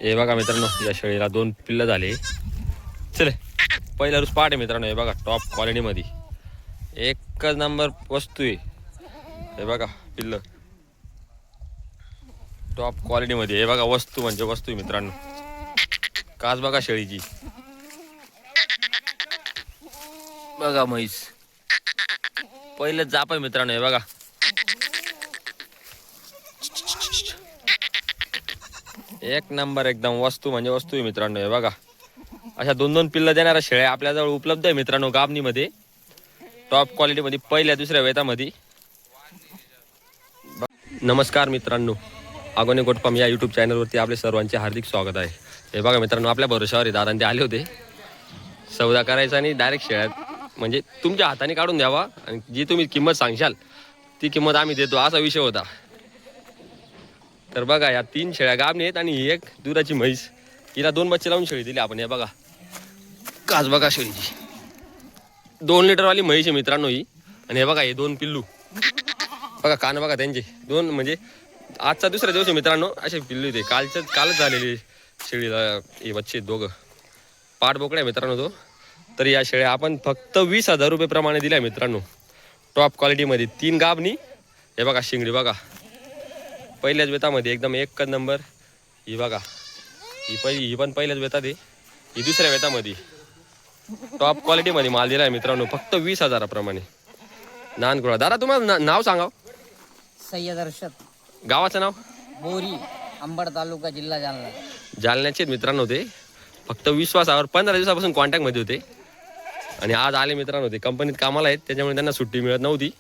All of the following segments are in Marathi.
हे बघा मित्रांनो, या शेळीला 2 पिल्लं झाले. चले पहिला स्पॉट आहे मित्रांनो. हे बघा टॉप क्वालिटी मध्ये एकच नंबर वस्तू आहे. हे बघा पिल्लं टॉप क्वालिटी मध्ये. हे बघा वस्तू म्हणजे वस्तू आहे मित्रांनो. काच बघा शेळीची, बघा म्हैस पहिलं जाप आहे मित्रांनो. हे बघा एक नंबर एकदम वस्तू म्हणजे वस्तू आहे मित्रांनो. हे बघा अशा 2-2 पिल्लं देणाऱ्या शेळ्या आपल्याजवळ उपलब्ध आहे मित्रांनो. गाबणीमध्ये टॉप क्वालिटी मध्ये पहिल्या दुसऱ्या वेतामध्ये. नमस्कार मित्रांनो, आगोने गोटपाम या यूट्यूब चॅनलवरती आपले सर्वांचे हार्दिक स्वागत आहे. हे बघा मित्रांनो, आपल्या भरोशावर दादा ते आले होते सौदा करायचा आणि डायरेक्ट शेळ्या म्हणजे तुमच्या हाताने काढून द्यावा आणि जी तुम्ही किंमत सांगशाल ती किंमत आम्ही देतो, असा विषय होता. तर बघा या 3 शेळ्या गाबणी आहेत आणि एक दुधाची म्हैस. तिला 2 बच्चे लावून शेळी दिली आपण. हे बघा काच बघा शेळीची, 2 लिटरवाली म्हैस आहे मित्रांनो ही. आणि हे बघा हे 2 पिल्लू बघा, कान बघा त्यांचे 2. म्हणजे आजचा दुसरा दिवस आहे मित्रांनो. असे पिल्लू ते कालच झालेली शेळीला हे बच्चे दोघं. पाठ बोकड्या मित्रांनो तो. तर या शेळ्या आपण फक्त 20,000 रुपये प्रमाणे दिल्या मित्रांनो. टॉप क्वालिटीमध्ये 3 गाबणी. हे बघा शिंगडी बघा पहिल्याच वेतामध्ये एकदम एकच नंबर. ही बघा ही पण पहिल्याच वेतात आहे. ही दुसऱ्या वेतामध्ये टॉप क्वालिटीमध्ये माल दिला आहे मित्रांनो फक्त 20,000 प्रमाणे. नानकुळा. दादा तुम्हाला नाव सांगा. सय्यद अर्शद. गावाचं नाव बोरी, अंबड तालुका, जिल्हा जालना. जालन्याचे मित्रांनो ते. फक्त विश्वासावर 15 दिवसापासून कॉन्टॅक्ट मध्ये होते आणि आज आले मित्रांनो. ते कंपनीत कामाला आहेत त्याच्यामुळे त्यांना सुट्टी मिळत नव्हती.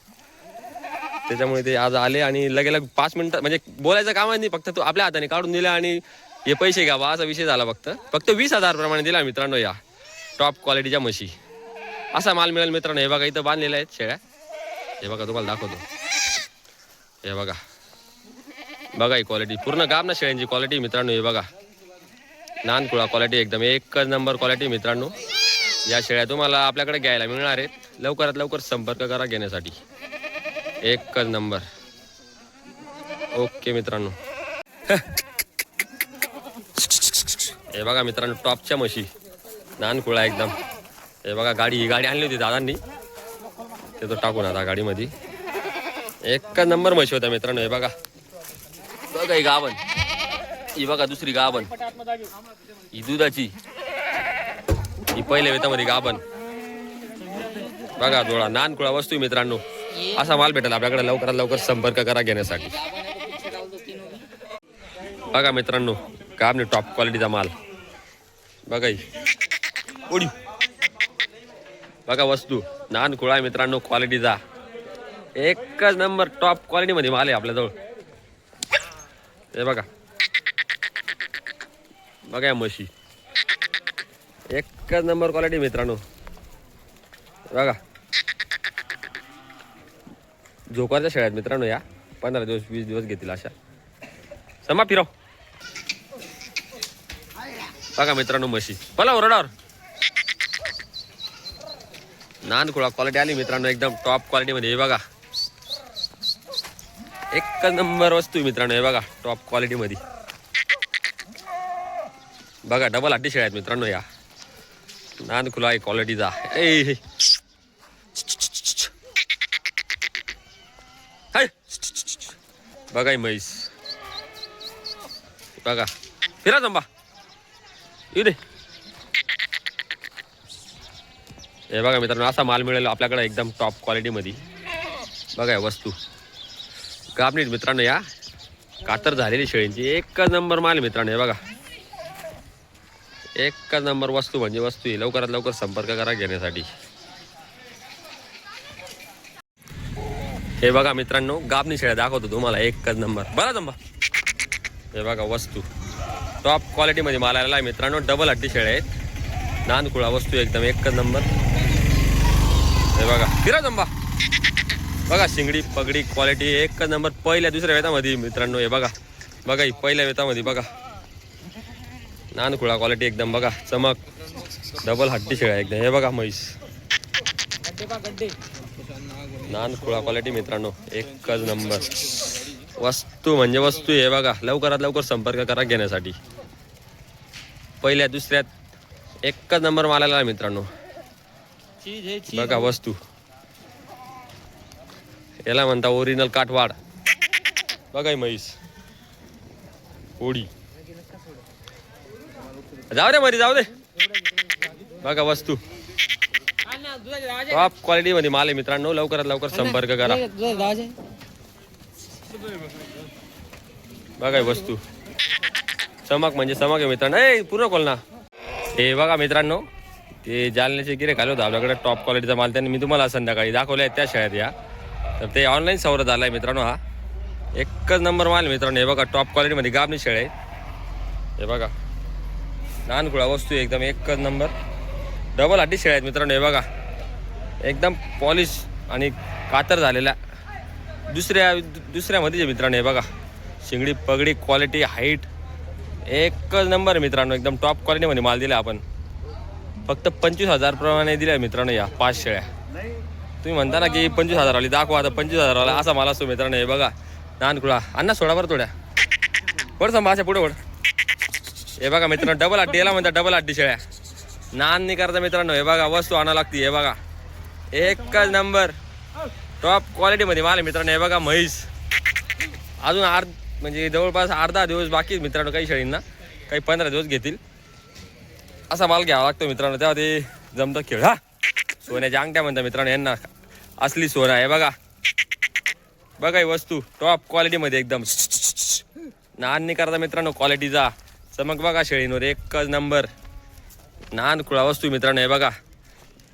त्याच्यामुळे ते आज आले आणि लगेलग 5 मिनिटं म्हणजे बोलायचं काम नाही, फक्त तो आपल्या हाताने काढून दिला आणि हे पैसे घ्यावा असा विषय झाला. फक्त 20,000 प्रमाणे दिला मित्रांनो या टॉप क्वालिटीच्या म्हशी. असा माल मिळेल मित्रांनो. हे बघा इथं बांधलेल्या आहेत शेळ्या. हे बघा तुम्हाला दाखवतो. हे बघा बघा ही क्वालिटी पूर्ण गाब ना शेळ्यांची क्वालिटी मित्रांनो. हे बघा नानकुळा क्वालिटी एकदम एकच नंबर क्वालिटी मित्रांनो. या शेळ्या तुम्हाला आपल्याकडे घ्यायला मिळणार आहेत. लवकरात लवकर संपर्क करा घेण्यासाठी. एकच नंबर. ओके मित्रांनो. हे बघा मित्रांनो टॉपच्या म्हशी नानकुळा एकदम. हे बघा ही गाडी आणली होती दादांनी, ते तो टाकून आता गाडीमध्ये. एकच नंबर म्हशी होता मित्रांनो. हे बघा बघा ही गाभण, ही बघा दुसरी गाभण, ही दुधाची, ही पहिल्या वेतामध्ये गाभण. बघा डोळा नानकुळा वस्तू मित्रांनो. असा माल भेटेल आपल्याकडे. लवकरात लवकर संपर्क करा घेण्यासाठी. बघा मित्रांनो गाभणी टॉप क्वालिटीचा माल. बघा ही उडी बघा वस्तू नानकुळा आहे मित्रांनो क्वालिटीचा. एकच नंबर टॉप क्वालिटी मध्ये माल आहे आपल्याजवळ. हे बघा बघा या म्हशी एकच नंबर क्वालिटी मित्रांनो. बघा झोकारच्या शेळ्यात मित्रांनो या. 15 दिवस 20 दिवस घेतील अशा. समा फिरव. बघा मित्रांनो म्हशी बोला ओरडावर. नानकुळा क्वालिटी आली मित्रांनो एकदम टॉप क्वालिटी मध्ये. हे बघा एकच नंबर वस्तू मित्रांनो. हे बघा टॉप क्वालिटी मध्ये. बघा डबल हड्डी शेळ्या आहेत मित्रांनो या. नानकुळा आहे क्वालिटीचा. बघा ही म्हैस. बघा फिरा जंबा येऊ दे. हे बघा मित्रांनो असा माल मिळेल आपल्याकडे एकदम टॉप क्वालिटी मध्ये. बघा वस्तू गाभणीत मित्रांनो या. कातर झालेली शेळींची एकच नंबर माल मित्रांनो. हे बघा एकच नंबर वस्तू म्हणजे वस्तू आहे. लवकरात लवकर संपर्क करा घेण्यासाठी. हे बघा मित्रांनो गाभणी शेळ्या दाखवतो तुम्हाला एकच नंबर. बरं जंबा. हे बघा वस्तू टॉप क्वालिटी मध्ये माल आलेला आहे मित्रांनो. डबल हड्डी शेळ्या आहेत. नानकुळा वस्तू एकदम एकच नंबर. हे बघा फिरा जंबा. बघा शिंगडी पगडी क्वालिटी एकच नंबर. पहिल्या दुसऱ्या वेतामध्ये मित्रांनो. हे बघा बघा ही पहिल्या वेतामध्ये बघा नानकुळा क्वालिटी एकदम. बघा चमक डबल हड्डी शेळ्या एकदम. हे बघा म्हैस नानकुळा क्वालिटी मित्रांनो एकच नंबर वस्तू म्हणजे वस्तू. हे बघा लवकरात लवकर संपर्क करा घेण्यासाठी. पहिल्या दुसऱ्यात एकच नंबर मालाला आहे मित्रांनो. चीज है चीज. बघा वस्तू, याला म्हणता ओरिजिनल काठवाड. बघा ही म्हैस ओढी, जाऊ दे मरी जाऊ दे. बघा वस्तू टॉप क्वालिटी मध्ये माल आहे मित्रांनो. लवकरात लवकर संपर्क करा. बघा ही वस्तू, चमक म्हणजे चमक आहे मित्रांनो. ए पूर्ण खोल ना. हे बघा मित्रांनो, ते जालन्याचे गिरे खाले होतं आपल्याकडे टॉप क्वालिटीचा माल. त्यांनी मी तुम्हाला संध्याकाळी दाखवले आहे त्या शाळेत या. तर ते ऑनलाईन सौदा झाला आहे मित्रांनो. हा एकच नंबर माल मित्रांनो. हे बघा टॉप क्वालिटीमध्ये गाबणी शेळ आहे. हे बघा लहान खुळा वस्तू एकदम एकच नंबर. डबल हड्डी शेळ आहेत मित्रांनो. हे बघा एकदम पॉलिश आणि कातर झालेल्या दुसऱ्यामध्ये मित्रांनो. हे बघा शिंगडी पगडी क्वालिटी हाईट एकच नंबर मित्रांनो. एकदम टॉप क्वालिटीमध्ये माल दिला आपण. फक्त 25,000 प्रमाणे दिल्या मित्रांनो या 5 शेळ्या. तुम्ही म्हणता ना की 25,000 वाली दाखवा, आता 25,000 वाला असा माल असतो मित्रांनो. हे बघा नानकुळा अण्णा सोडा बरं थोड्या वर सांभा अशा पुढे वर. हे बघा मित्रांनो डबल हड्डी, याला म्हणतात डबल हड्डी शेळ्या. नान नाही करता मित्रांनो. हे बघा वस्तू आणावं लागते. हे बघा एकच नंबर टॉप क्वालिटीमध्ये माल आहे मित्रांनो. हे बघा म्हैस अजून म्हणजे जवळपास 8-10 दिवस बाकी मित्रांनो. काही शेळींना काही 15 दिवस घेतील. असा माल घ्यावा लागतो मित्रांनो, तेव्हा ते जमतं खेळ. हा सोन्याच्या अंगठ्या म्हणतात मित्रांनो यांना, असली सोना आहे. बघा बघा ही वस्तू टॉप क्वालिटीमध्ये एकदम नान नाही करता मित्रांनो. क्वालिटीचा चमक बघा शेळींवर एकच नंबर. नान खुळा वस्तू मित्रांनो. हे बघा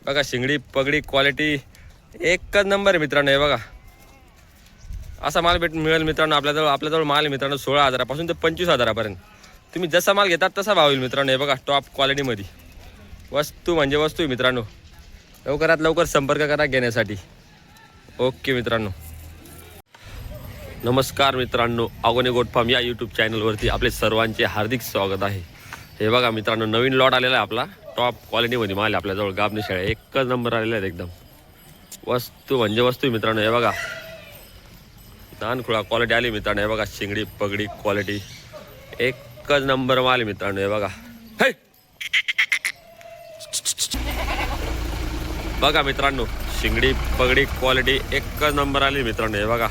बघा शिंगडी पगडी क्वालिटी एकच नंबर आहे मित्रांनो. हे बघा असा माल मिळेल मित्रांनो आपल्याजवळ माल आहे मित्रांनो 16,000 ते 25,000 तुम्ही जसा माल घेतात तसा भाव होईल मित्रांनो. हे बघा टॉप क्वालिटीमध्ये वस्तू म्हणजे वस्तू आहे मित्रांनो. लवकरात लवकर संपर्क करा घेण्यासाठी. ओके मित्रांनो. नमस्कार मित्रांनो, आगोने गोट फार्म या यूट्यूब चॅनलवरती आपले सर्वांचे हार्दिक स्वागत आहे. हे बघा मित्रांनो नवीन लॉट आलेला आहे आपला. टॉप क्वालिटीमध्ये माल आहे आपल्याजवळ. गाबणी शेळ्या एकच नंबर आलेला आहे एकदम. वस्तू म्हणजे वस्तू मित्रांनो. हे बघा लहान खुळा क्वालिटी आली मित्रांनो. हे बघा शिंगडी पगडी क्वालिटी एकच नंबर माल आहे मित्रांनो. हे बघा हे बघा मित्रांनो शिंगडी पगडी क्वालिटी एकच नंबर आली मित्रांनो. हे बघा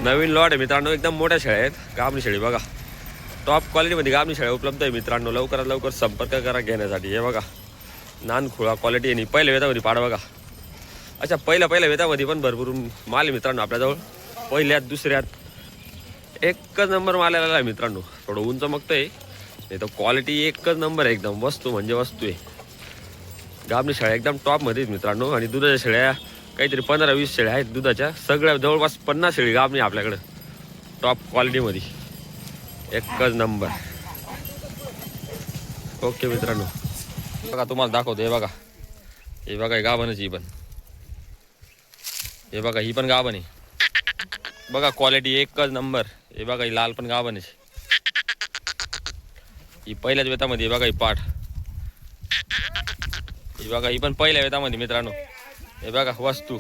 नवीन लॉट आहे मित्रांनो. एकदम मोठ्या शेळ्या आहेत. गाबणी शेळी बघा टॉप क्वालिटीमध्ये गाबणी शेळ्या उपलब्ध आहे मित्रांनो. लवकरात लवकर संपर्क करा घेण्यासाठी. हे बघा नान खुळा क्वालिटी आणि पहिल्या वेतामध्ये पाड बघा. अच्छा पहिल्या वेतामध्ये पण भरपूर माल आहे मित्रांनो आपल्याजवळ. पहिल्यात दुसऱ्यात एकच नंबर माल आलेला आहे मित्रांनो. थोडं उंच मगतंय नाही तर क्वालिटी एकच नंबर आहे एकदम. वस्तू म्हणजे वस्तू आहे. गाबणी शेळ्या एकदम टॉपमध्ये आहेत मित्रांनो. आणि दुधाच्या शेळ्या काहीतरी 15-20 शेळ्या आहेत दुधाच्या. सगळ्या जवळपास 50 शेळी गाबणी आपल्याकडं टॉप क्वालिटीमध्ये एकच नंबर. ओके मित्रांनो बघा तुम्हाला दाखवतो. हे बघा हे बघा ही गाभणच ही पण. हे बघा ही पण गाभण आहे. बघा क्वालिटी एकच नंबर. हे बघा ही लाल पण गाभण आहे. ही पहिल्याच वेतामध्ये. बघा ही पाठ. ही बघा ही पण पहिल्या वेतामध्ये मित्रांनो. हे बघा वस्तू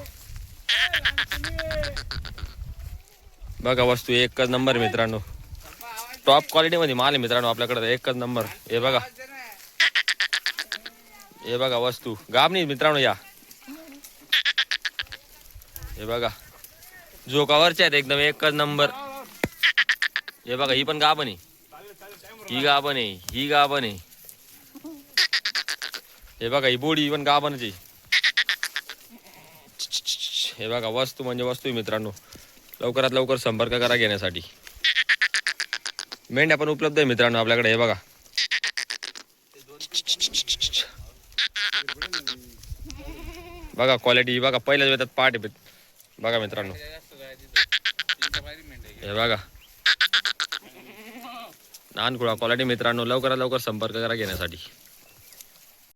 बघा वस्तू एकच नंबर मित्रांनो. टॉप क्वालिटीमध्ये माल आहे मित्रांनो आपल्याकडे एकच नंबर. हे बघा हे बघा वस्तू गाबणी मित्रांनो या. हे बघा झोकावरच्या आहेत एकदम एकच नंबर. हे बघा ही पण गाभण आहे. ही गाभण आहे. ही गाभण आहे. हे बघा ही बोडी पण गाभणच आहे. हे बघा वस्तू म्हणजे वस्तू मित्रांनो. लवकरात लवकर संपर्क करा घेण्यासाठी. मेंढ्या पण उपलब्ध आहे मित्रांनो आपल्याकडे. हे बघा बघा क्वालिटी. ही बघा पहिल्याच वेळात पाठ आहे बघा मित्रांनो. हे बघा नानकुळा क्वालिटी मित्रांनो. लवकरात लवकर संपर्क करा घेण्यासाठी.